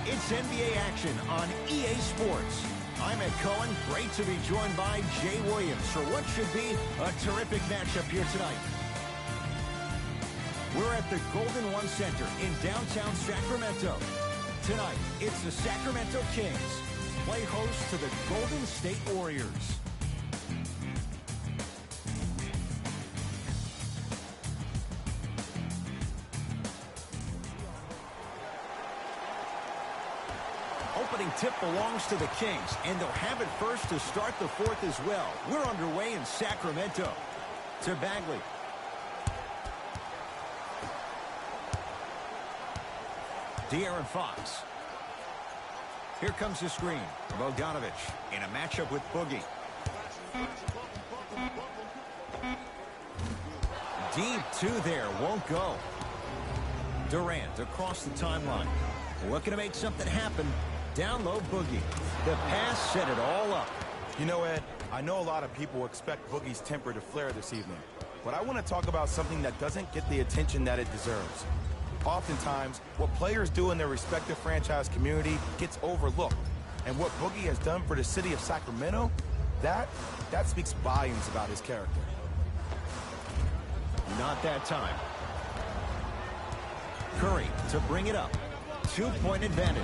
It's NBA action on EA Sports. I'm Ed Cohen. Great to be joined by Jay Williams for what should be a terrific matchup here tonight. We're at the Golden One Center in downtown Sacramento. Tonight, it's the Sacramento Kings play host to the Golden State Warriors. Opening tip belongs to the Kings, and they'll have it first to start the fourth as well. We're underway in Sacramento. To Bagley. De'Aaron Fox. Here comes the screen. Bogdanovich in a matchup with Boogie. Deep two there, won't go. Durant across the timeline. Looking to make something happen. Down low, Boogie. The pass set it all up. You know, Ed, I know a lot of people expect Boogie's temper to flare this evening, but I want to talk about something that doesn't get the attention that it deserves. Oftentimes, what players do in their respective franchise community gets overlooked, and what Boogie has done for the city of Sacramento, that speaks volumes about his character. Not that time. Curry to bring it up. 2-point advantage.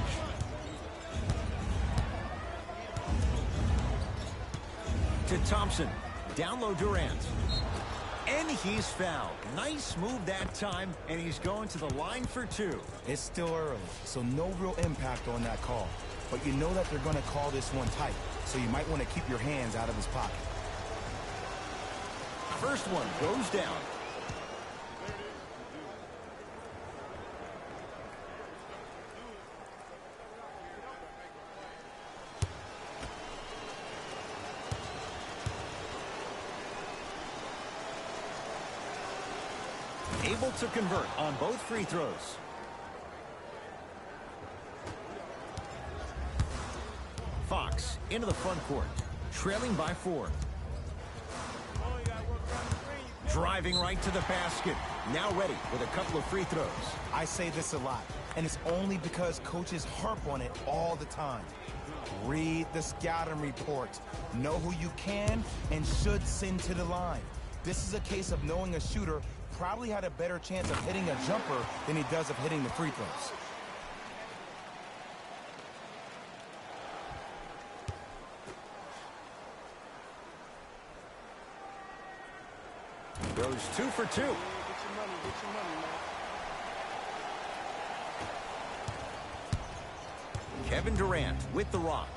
To Thompson. Down low Durant. And he's fouled. Nice move that time, and he's going to the line for two. It's still early, so no real impact on that call. But you know that they're going to call this one tight, so you might want to keep your hands out of his pocket. First one goes down. Able to convert on both free throws. Fox into the front court, trailing by 4. Driving right to the basket. Now ready with a couple of free throws. I say this a lot, and it's only because coaches harp on it all the time. Read the scouting report. Know who you can and should send to the line. This is a case of knowing a shooter probably had a better chance of hitting a jumper than he does of hitting the free throws. Goes 2 for 2. Kevin Durant with the rock.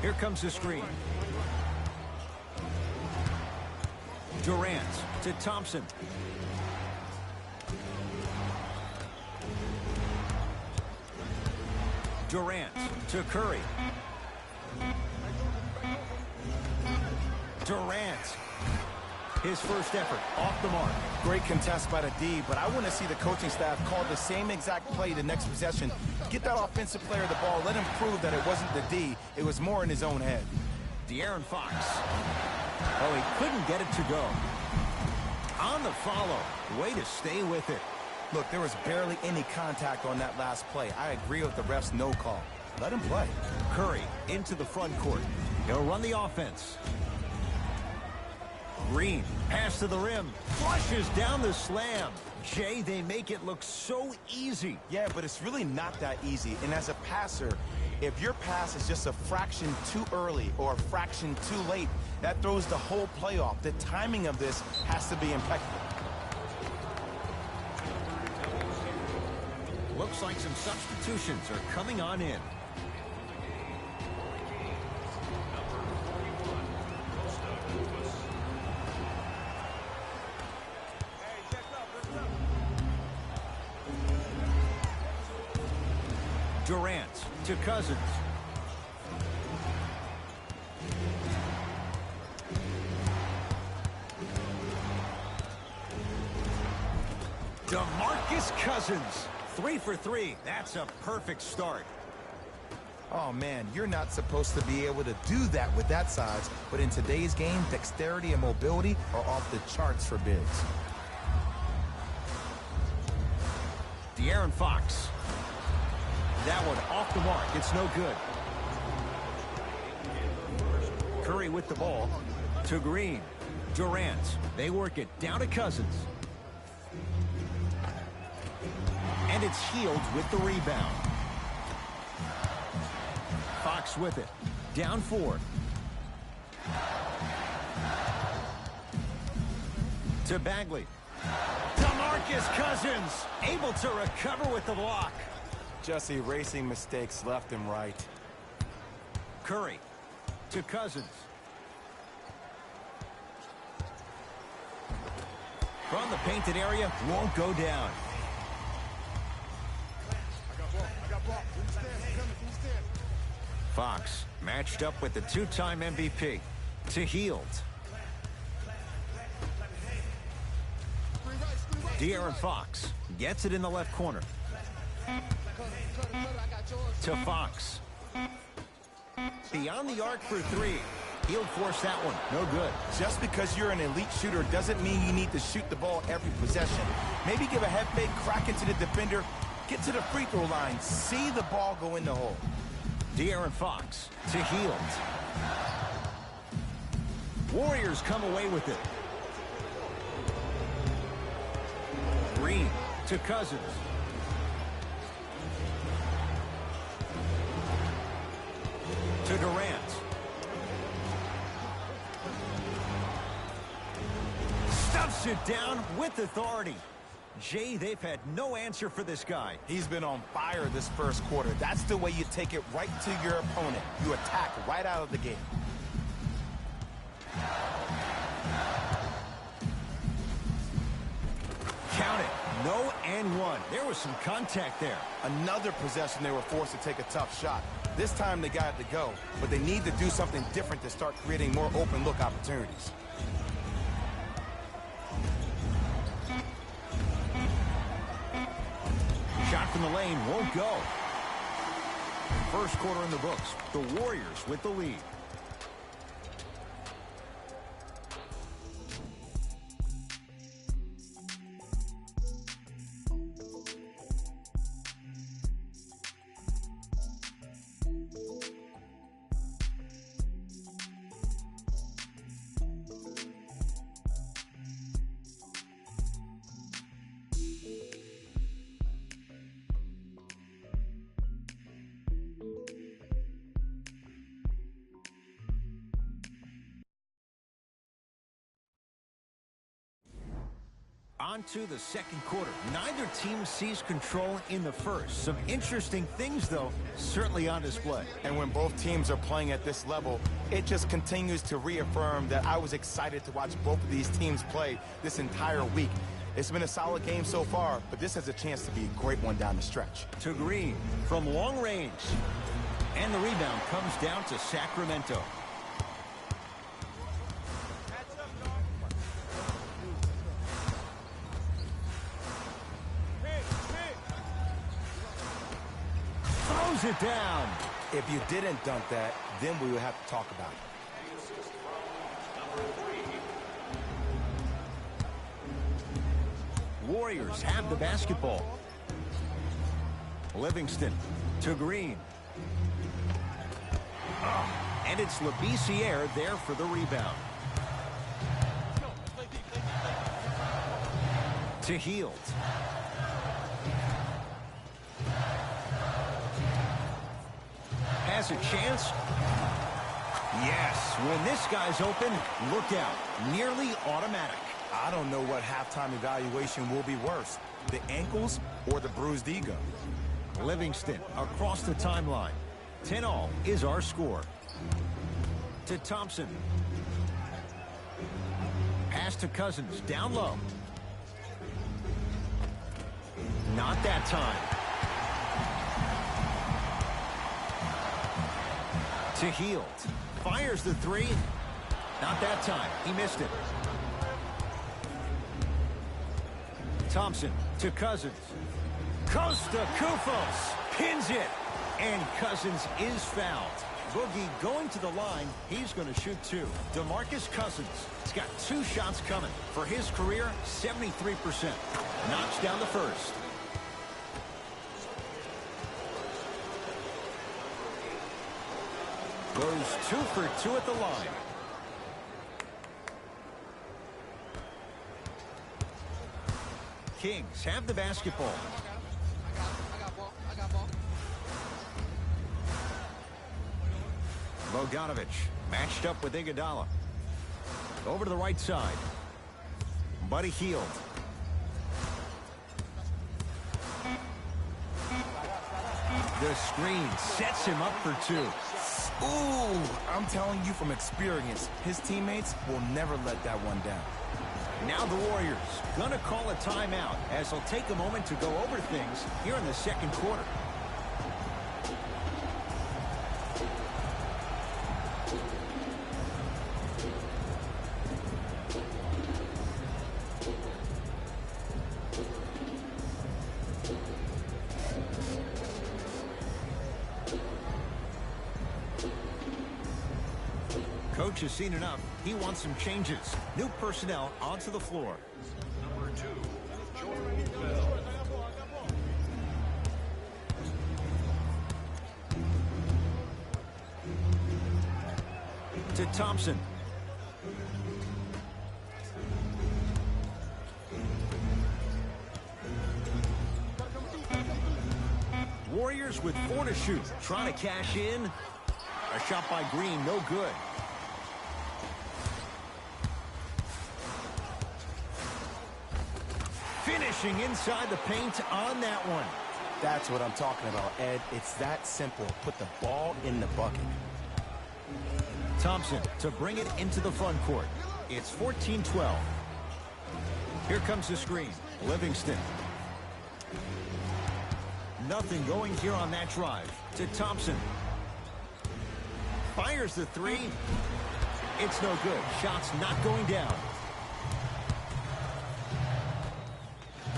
Here comes the screen. Durant to Thompson. Durant to Curry. Durant. His first effort off the mark. Great contest by the D, but I want to see the coaching staff call the same exact play the next possession. Get that offensive player the ball. Let him prove that it wasn't the D. It was more in his own head. De'Aaron Fox. Oh, he couldn't get it to go. On the follow. Way to stay with it. Look, there was barely any contact on that last play. I agree with the ref's no call. Let him play. Curry into the front court. He'll run the offense. Green, pass to the rim. Flushes down the slam. Jay, they make it look so easy. Yeah, but it's really not that easy. And as a passer, if your pass is just a fraction too early or a fraction too late, that throws the whole play off. The timing of this has to be impeccable. Looks like some substitutions are coming on in. Durant to Cousins. DeMarcus Cousins. 3 for 3. That's a perfect start. Oh, man, you're not supposed to be able to do that with that size, but in today's game, dexterity and mobility are off the charts for bigs. De'Aaron Fox That one off the mark. It's no good. Curry with the ball to Green. Durant. They work it down to Cousins. And it's Hield with the rebound. Fox with it. Down 4. To Bagley. DeMarcus Cousins able to recover with the block. Just erasing mistakes left and right. Curry to Cousins. From the painted area, won't go down. Fox matched up with the two-time MVP to Hield. De'Aaron Fox gets it in the left corner. To Fox. Beyond the arc for 3. He'll force that one. No good. Just because you're an elite shooter doesn't mean you need to shoot the ball every possession. Maybe give a head fake, crack into the defender, get to the free throw line, see the ball go in the hole. De'Aaron Fox to Hield. Warriors come away with it. Green to Cousins. To Durant. Stuffs it down with authority. Jay, they've had no answer for this guy. He's been on fire this first quarter. That's the way you take it right to your opponent. You attack right out of the gate. Count it. No and one. There was some contact there. Another possession they were forced to take a tough shot. This time they got it to go, but they need to do something different to start creating more open look opportunities. Shot from the lane won't go. First quarter in the books. The Warriors with the lead. On to the second quarter. Neither team sees control in the first. Some interesting things, though, certainly on display. And when both teams are playing at this level, it just continues to reaffirm that I was excited to watch both of these teams play this entire week. It's been a solid game so far, but this has a chance to be a great one down the stretch. To Green from long range. And the rebound comes down to Sacramento. It down. If you didn't dunk that, then we would have to talk about it. Warriors have the basketball. Livingston to Green. And it's Labissiere there for the rebound. To Hield. Has a chance. Yes, when this guy's open, look out. Nearly automatic. I don't know what halftime evaluation will be worse, the ankles or the bruised ego. Livingston across the timeline. 10-all is our score. To Thompson. Pass to Cousins, down low. Not that time. To Hield. Fires the 3. Not that time. He missed it. Thompson to Cousins. Costa Kufos pins it. And Cousins is fouled. Boogie going to the line. He's going to shoot 2. DeMarcus Cousins has got 2 shots coming. For his career, 73%. Knocks down the first. Goes 2 for 2 at the line. Kings have the basketball. Bogdanovich matched up with Iguodala. Over to the right side. Buddy Hield. The screen sets him up for 2. Ooh, I'm telling you from experience, his teammates will never let that one down. Now the Warriors gonna call a timeout as they'll take a moment to go over things here in the second quarter. Coach has seen enough. He wants some changes. New personnel onto the floor. Number 2, Jordan Bell. To Thompson. Warriors with 4 to shoot. Trying to cash in. A shot by Green, no good. Finishing inside the paint on that one. That's what I'm talking about, Ed. It's that simple. Put the ball in the bucket. Thompson to bring it into the front court. It's 14-12. Here comes the screen. Livingston. Nothing going here on that drive. To Thompson. Fires the 3. It's no good. Shot's not going down.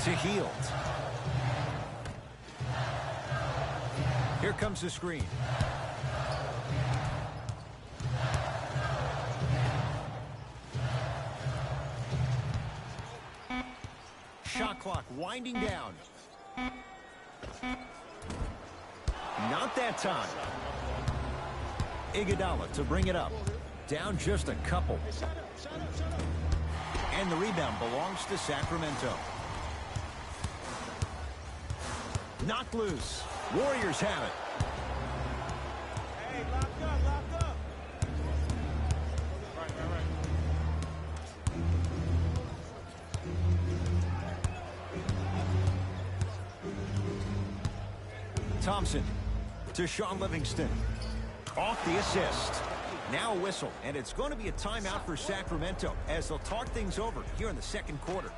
To Hield. Here comes the screen. Shot clock winding down. Not that time. Iguodala to bring it up. Down just a couple. And the rebound belongs to Sacramento. Knocked loose. Warriors have it. Hey, lock up. Right. Thompson to Sean Livingston. Off the assist. Now a whistle, and it's going to be a timeout for Sacramento as they'll talk things over here in the second quarter.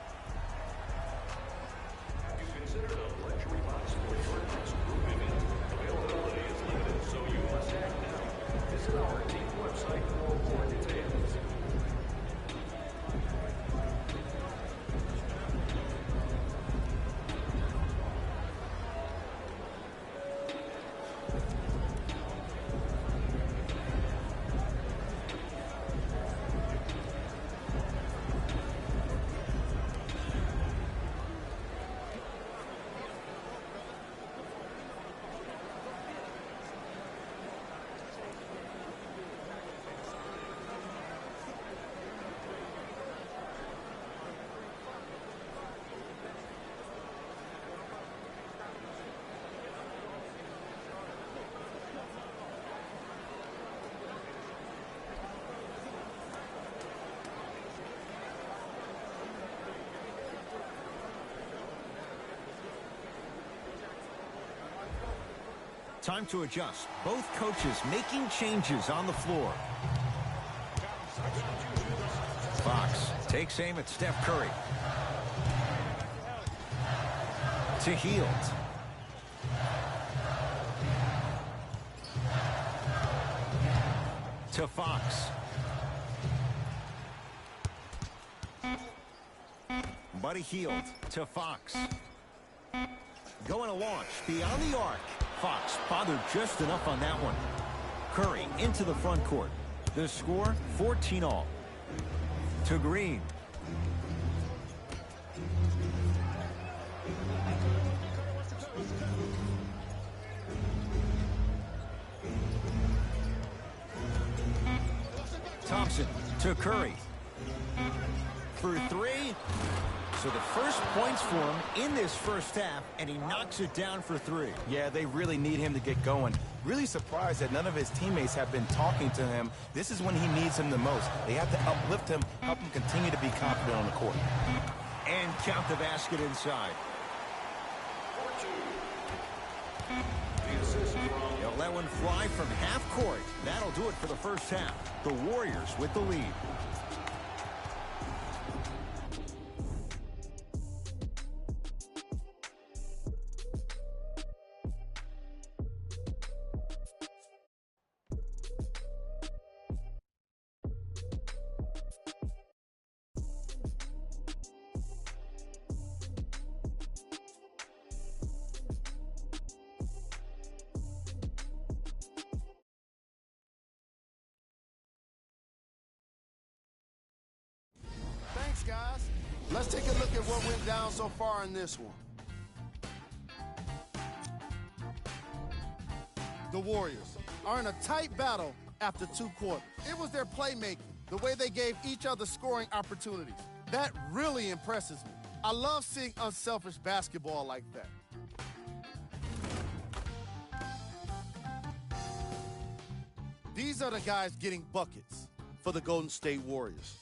Time to adjust. Both coaches making changes on the floor. Fox takes aim at Steph Curry. To Hield. To Fox. Buddy Hield to Fox. Going to launch beyond the arc. Fox bothered just enough on that one. Curry into the front court. The score, 14-all. To Green. Thompson to Curry. For three. So the first points for him in this first half, and he knocks it down for three. Yeah, they really need him to get going. Really surprised that none of his teammates have been talking to him. This is when he needs him the most. They have to uplift him, help him continue to be confident on the court. And count the basket inside. He'll let one fly from half court. That'll do it for the first half. The Warriors with the lead. Thanks, guys. Let's take a look at what went down so far in this one. The Warriors are in a tight battle after 2 quarters. It was their playmaking, the way they gave each other scoring opportunities. That really impresses me. I love seeing unselfish basketball like that. These are the guys getting buckets for the Golden State Warriors.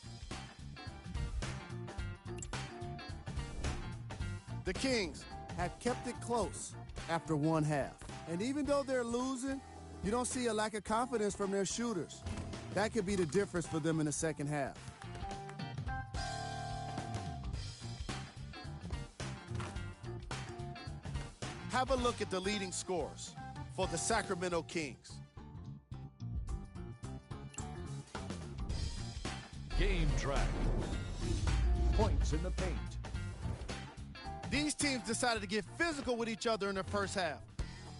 The Kings have kept it close after 1 half. And even though they're losing, you don't see a lack of confidence from their shooters. That could be the difference for them in the second half. Have a look at the leading scorers for the Sacramento Kings. Game track. Points in the paint. These teams decided to get physical with each other in the first half,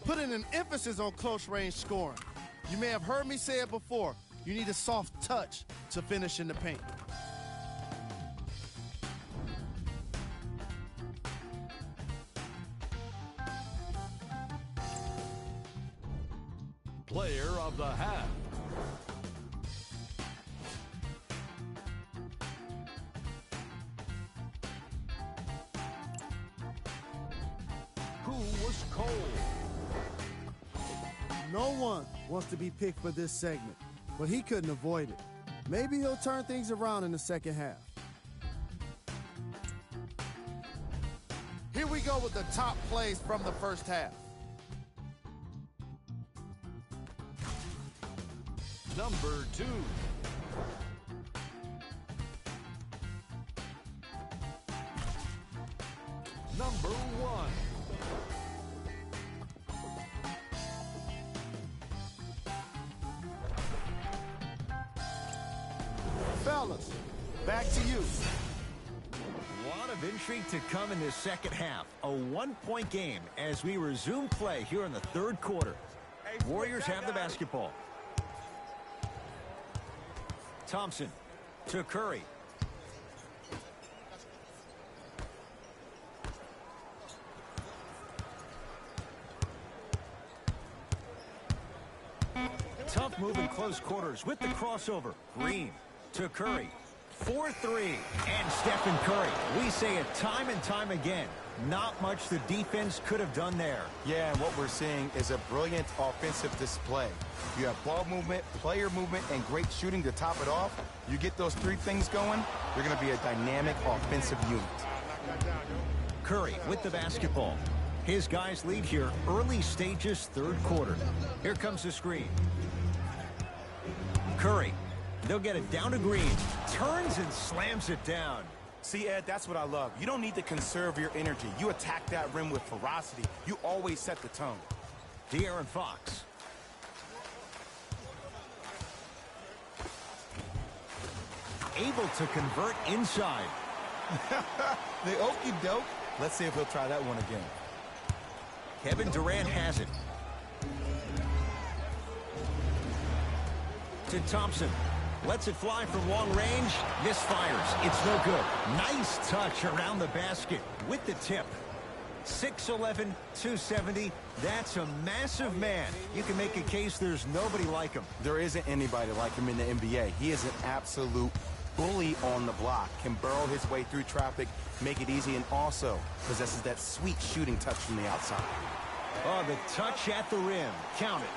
putting an emphasis on close-range scoring. You may have heard me say it before, you need a soft touch to finish in the paint. Player of the half. Who was cold? No one wants to be picked for this segment, but he couldn't avoid it. Maybe he'll turn things around in the second half. Here we go with the top plays from the first half. Number 2. Number 1. Fellas, back to you. A lot of intrigue to come in this second half. A 1-point game as we resume play here in the third quarter. Warriors have the basketball. Thompson to Curry. Tough move in close quarters with the crossover. Green to Curry. 4-3. And Stephen Curry. We say it time and time again. Not much the defense could have done there. Yeah, and what we're seeing is a brilliant offensive display. You have ball movement, player movement, and great shooting to top it off. You get those 3 things going, you're going to be a dynamic offensive unit. Curry with the basketball. His guys lead here early stages, third quarter. Here comes the screen. Curry. They'll get it down to Green. Turns and slams it down. See, Ed, that's what I love. You don't need to conserve your energy. You attack that rim with ferocity. You always set the tone. De'Aaron Fox. Able to convert inside. The okie doke. Let's see if he'll try that one again. Kevin Durant has it. To Thompson. Lets it fly from long range. Misfires. It's no good. Nice touch around the basket with the tip. 6'11", 270. That's a massive man. You can make a case there's nobody like him. There isn't anybody like him in the NBA. He is an absolute bully on the block, can burrow his way through traffic, make it easy, and also possesses that sweet shooting touch from the outside. Oh, the touch at the rim. Count it.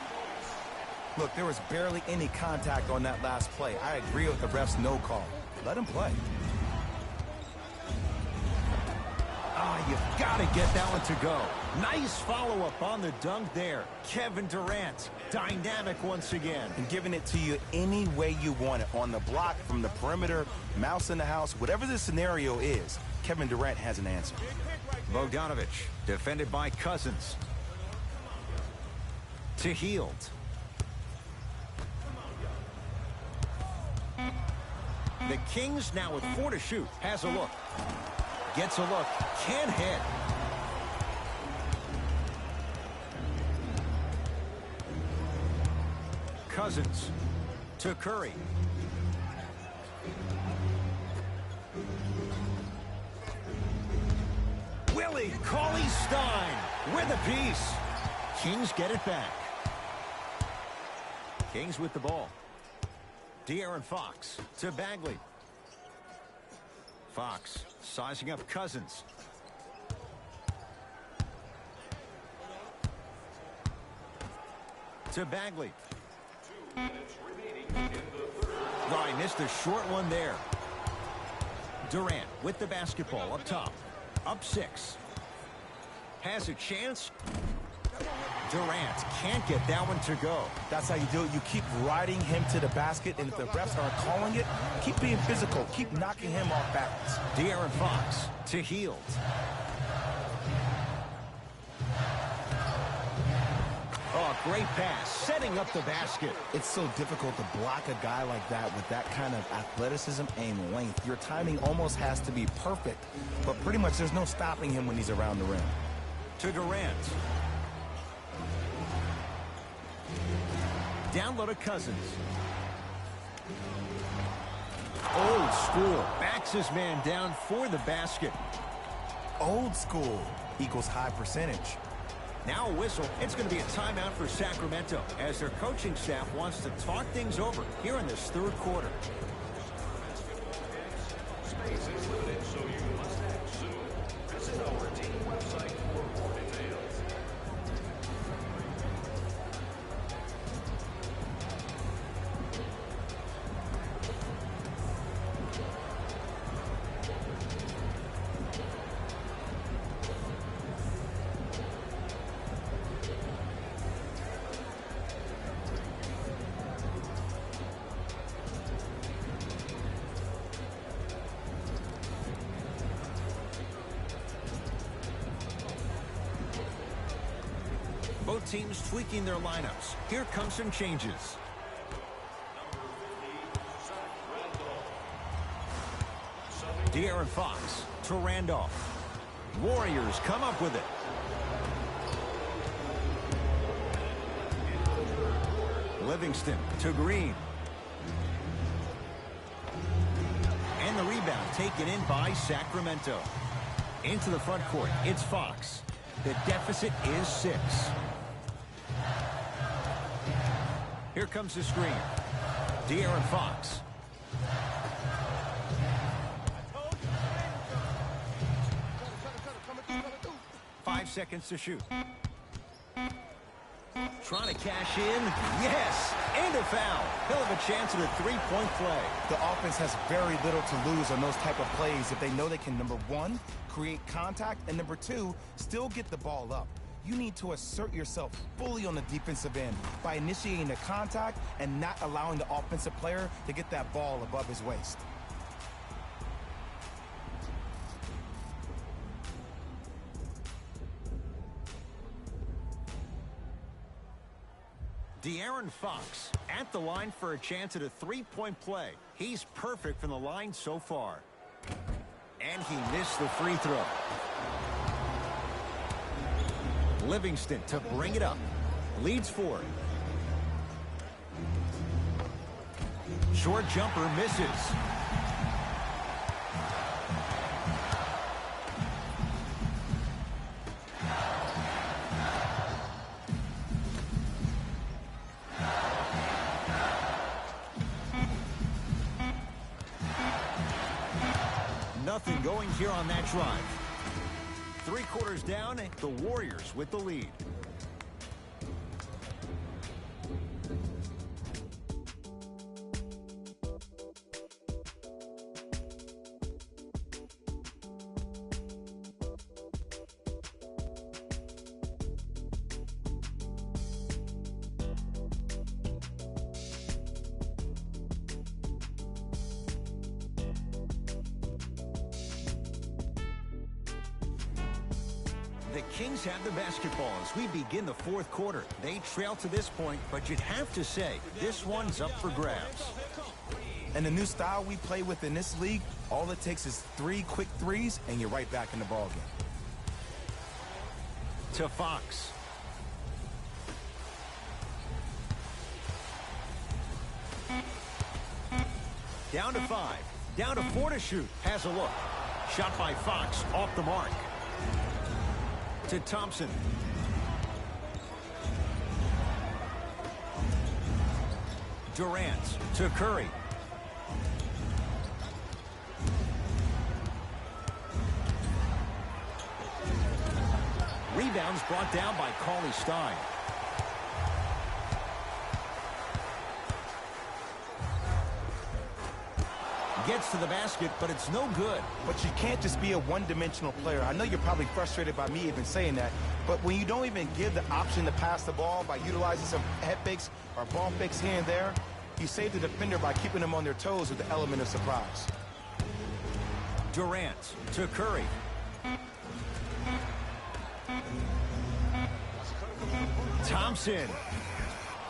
Look, there was barely any contact on that last play. I agree with the ref's no call. Let him play. Oh, you've got to get that one to go. Nice follow-up on the dunk there. Kevin Durant, dynamic once again. And giving it to you any way you want it. On the block, from the perimeter, mouse in the house, whatever the scenario is, Kevin Durant has an answer. Bogdanovich, defended by Cousins. To Hield. The Kings now with 4 to shoot. Has a look. Gets a look. Can't hit. Cousins to Curry. Willie Cauley-Stein with a piece. Kings get it back. Kings with the ball. De'Aaron Fox to Bagley. Fox sizing up Cousins. To Bagley. Oh, he missed a short one there. Durant with the basketball up top. Up 6. Has a chance. Durant can't get that one to go. That's how you do it. You keep riding him to the basket, and if the refs aren't calling it, keep being physical. Keep knocking him off balance. De'Aaron Fox to Hield. Oh, great pass, setting up the basket. It's so difficult to block a guy like that with that kind of athleticism and length. Your timing almost has to be perfect, but pretty much there's no stopping him when he's around the rim. To Durant. Down low to Cousins. Old school. Backs his man down for the basket. Old school equals high percentage. Now a whistle. It's going to be a timeout for Sacramento as their coaching staff wants to talk things over here in this third quarter. Space is limited, so you must act soon. Visit our team website for more details. Both teams tweaking their lineups. Here come some changes. De'Aaron Fox to Randolph. Warriors come up with it. Livingston to Green. And the rebound taken in by Sacramento. Into the front court, it's Fox. The deficit is 6. Here comes the screen. De'Aaron Fox. Five seconds to shoot. Trying to cash in. Yes! And a foul. He'll have a chance at a three-point play. The offense has very little to lose on those type of plays if they know they can, number 1, create contact, and number 2, still get the ball up. You need to assert yourself fully on the defensive end by initiating the contact and not allowing the offensive player to get that ball above his waist. De'Aaron Fox at the line for a chance at a three-point play. He's perfect from the line so far. And he missed the free throw. Livingston to bring it up. Leads 4. Short jumper misses. Nothing going here on that drive. 3 quarters down, the Warriors with the lead. The Kings have the basketball as we begin the 4th quarter. They trail to this point, but you'd have to say this one's up for grabs. And the new style we play with in this league, all it takes is 3 quick threes, and you're right back in the ballgame. To Fox. Down to 5. Down to 4 to shoot. Has a look. Shot by Fox off the mark. To Thompson. Durant to Curry. Rebounds brought down by Cauley Stein. Gets to the basket, but it's no good. But you can't just be a one-dimensional player. I know you're probably frustrated by me even saying that, but when you don't even give the option to pass the ball by utilizing some head fakes or ball fakes here and there, you save the defender by keeping them on their toes with the element of surprise. Durant to Curry. Thompson.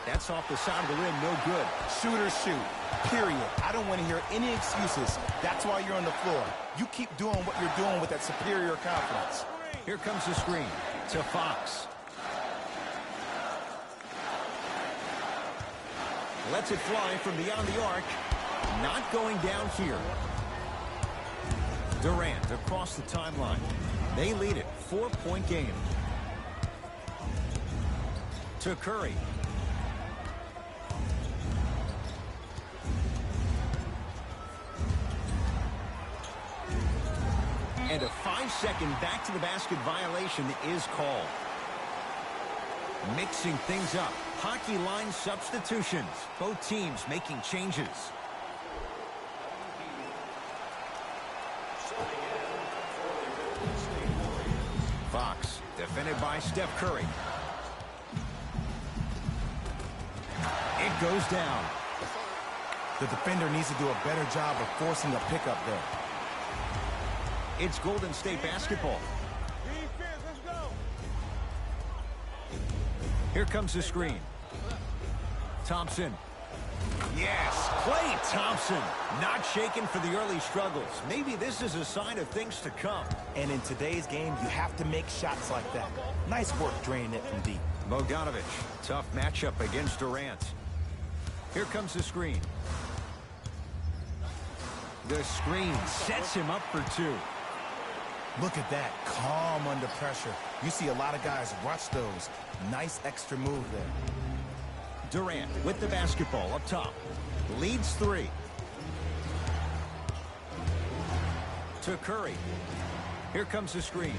That's off the side of the rim, no good. Shoot or shoot, period. I don't want to hear any excuses. That's why you're on the floor. You keep doing what you're doing with that superior confidence. Here comes the screen to Fox. Lets it fly from beyond the arc. Not going down here. Durant across the timeline. They lead it, 4-point game. To Curry. And a 5-second back-to-the-basket violation is called. Mixing things up. Hockey line substitutions. Both teams making changes. Fox, defended by Steph Curry. It goes down. The defender needs to do a better job of forcing a pickup there. It's Golden State basketball. Defense, let's go. Here comes the screen. Thompson. Yes, Klay Thompson. Not shaken for the early struggles. Maybe this is a sign of things to come. And in today's game, you have to make shots like that. Nice work draining it from deep. Bogdanovic, tough matchup against Durant. Here comes the screen. The screen sets him up for 2. Look at that, calm under pressure. You see a lot of guys rush those. Nice extra move there. Durant with the basketball up top. Leads 3. To Curry. Here comes the screen.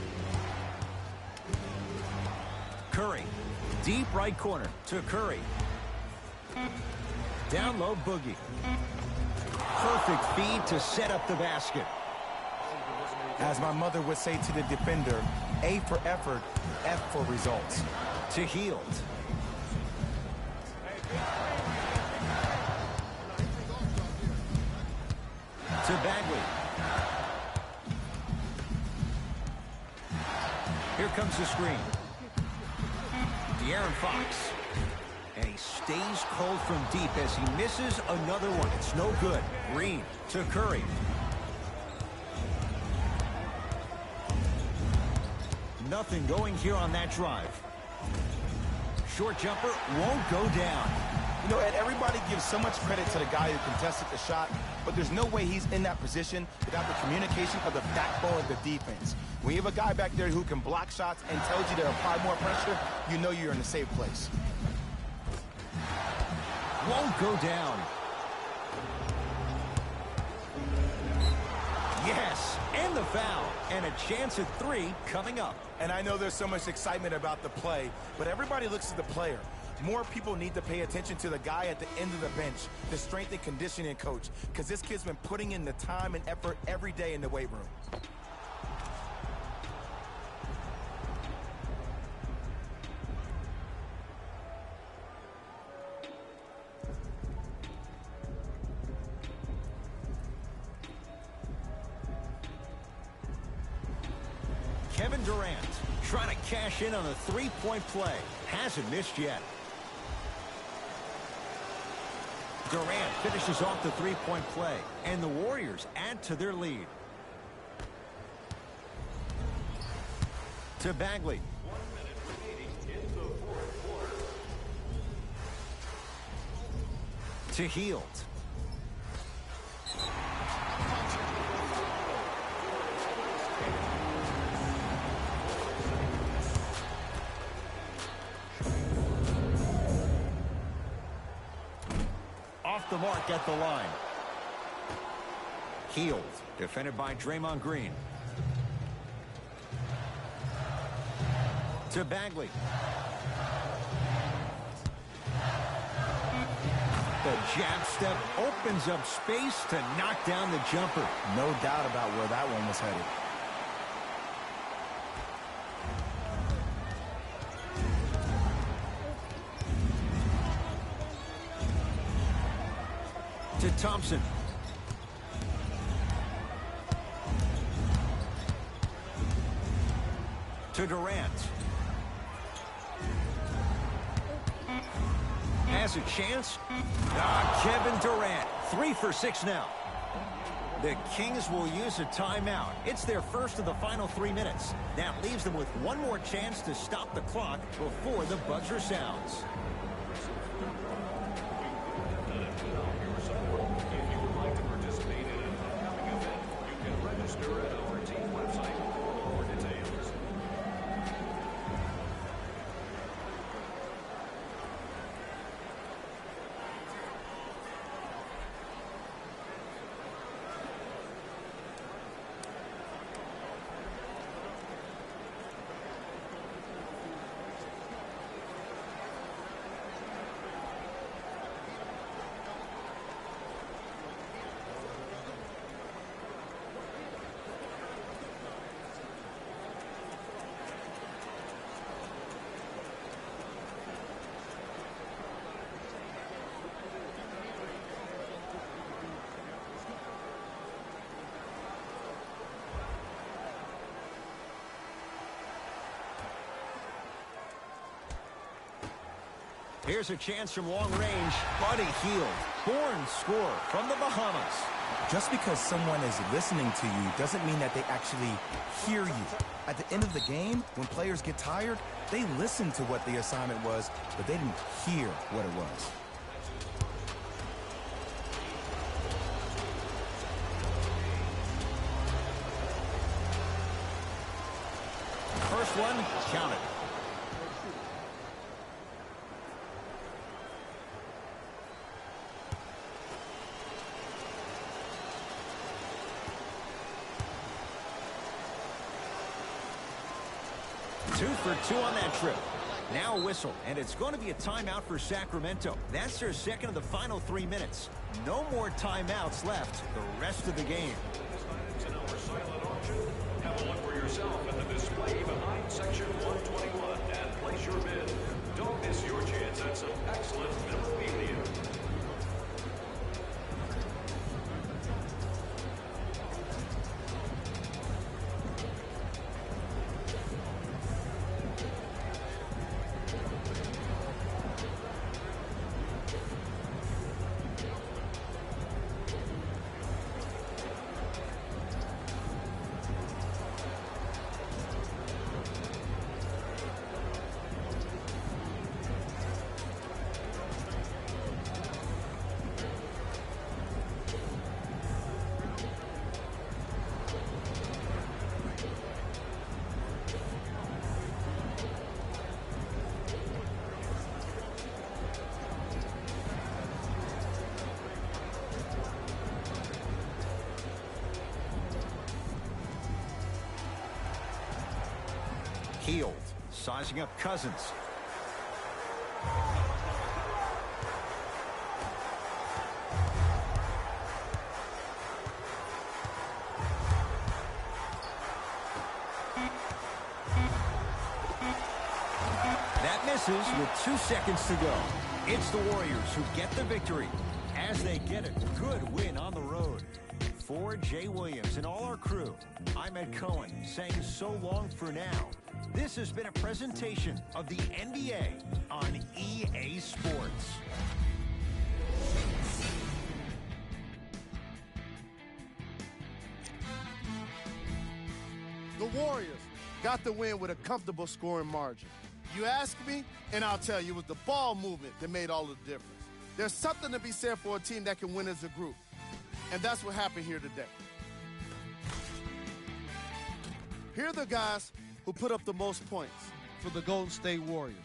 Curry. Deep right corner to Curry. Down low, Boogie. Perfect feed to set up the basket. As my mother would say to the defender, A for effort, F for results. To Hield. To Bagley. Here comes the screen. De'Aaron Fox. And he stays cold from deep as he misses another one. It's no good. Green to Curry. Nothing going here on that drive. Short jumper won't go down. You know, Ed, everybody gives so much credit to the guy who contested the shot, but there's no way he's in that position without the communication of the backbone of the defense. When you have a guy back there who can block shots and tells you to apply more pressure, you know you're in a safe place. Won't go down. Yes, and the foul. And a chance at 3 coming up. And I know there's so much excitement about the play, but everybody looks at the player. More people need to pay attention to the guy at the end of the bench, the strength and conditioning coach, because this kid's been putting in the time and effort every day in the weight room. Kevin Durant trying to cash in on a three-point play. Hasn't missed yet. Durant finishes off the three-point play, and the Warriors add to their lead. To Bagley. 1 minute remaining in the fourth quarter. To Hield. Off the mark at the line. Hield, defended by Draymond Green. To Bagley. The jab step opens up space to knock down the jumper. No doubt about where that one was headed. To Thompson. To Durant. Has a chance. Kevin Durant. 3 for 6 now. The Kings will use a timeout. It's their first of the final 3 minutes. That leaves them with one more chance to stop the clock before the buzzer sounds. Register at our team website for more details. Here's a chance from long range. Buddy Hield, born scorer from the Bahamas. Just because someone is listening to you doesn't mean that they actually hear you. At the end of the game, when players get tired, they listen to what the assignment was, but they didn't hear what it was. First one, count it. Two for 2 on that trip. Now a whistle, and it's going to be a timeout for Sacramento. That's their second of the final 3 minutes. No more timeouts left the rest of the game. In our silent auction, have a look for yourself at the display behind section 121 and place your bid. Don't miss your chance at some excellent memorabilia. Healed, sizing up Cousins. That misses with 2 seconds to go. It's the Warriors who get the victory as they get a good win on the road. For Jay Williams and all our crew, I'm Ed Cohen saying so long for now. This has been a presentation of the NBA on EA Sports. The Warriors got the win with a comfortable scoring margin. You ask me, and I'll tell you, it was the ball movement that made all the difference. There's something to be said for a team that can win as a group, and that's what happened here today. Here are the guys who put up the most points for the Golden State Warriors.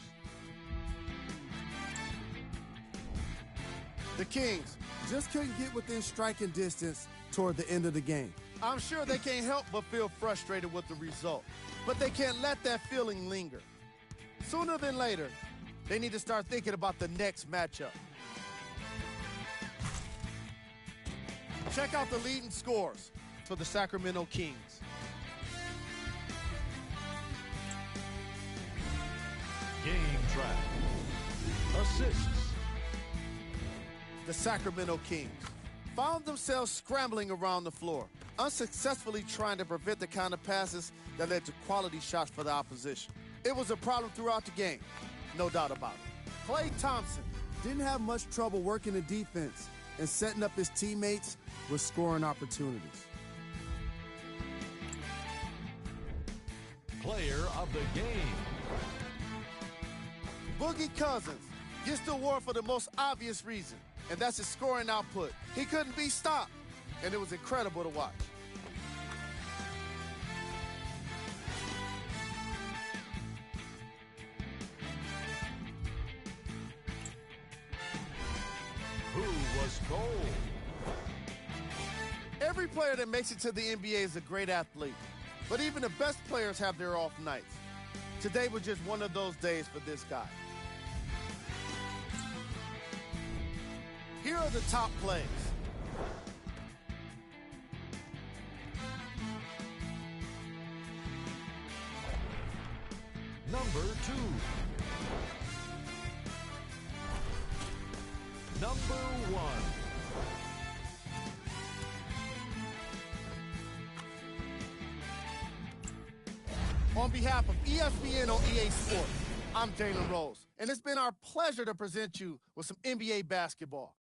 The Kings just couldn't get within striking distance toward the end of the game. I'm sure they can't help but feel frustrated with the result, but they can't let that feeling linger. Sooner than later, they need to start thinking about the next matchup. Check out the leading scores for the Sacramento Kings. Game track. Assists. The Sacramento Kings found themselves scrambling around the floor, unsuccessfully trying to prevent the kind of passes that led to quality shots for the opposition. It was a problem throughout the game, no doubt about it. Klay Thompson didn't have much trouble working the defense and setting up his teammates with scoring opportunities. Player of the game. Boogie Cousins gets the award for the most obvious reason, and that's his scoring output. He couldn't be stopped, and it was incredible to watch. Who was cold? Every player that makes it to the NBA is a great athlete, but even the best players have their off nights. Today was just one of those days for this guy. Here are the top plays. Number 2. Number 1. On behalf of ESPN on EA Sports, I'm Jalen Rose, and it's been our pleasure to present you with some NBA basketball.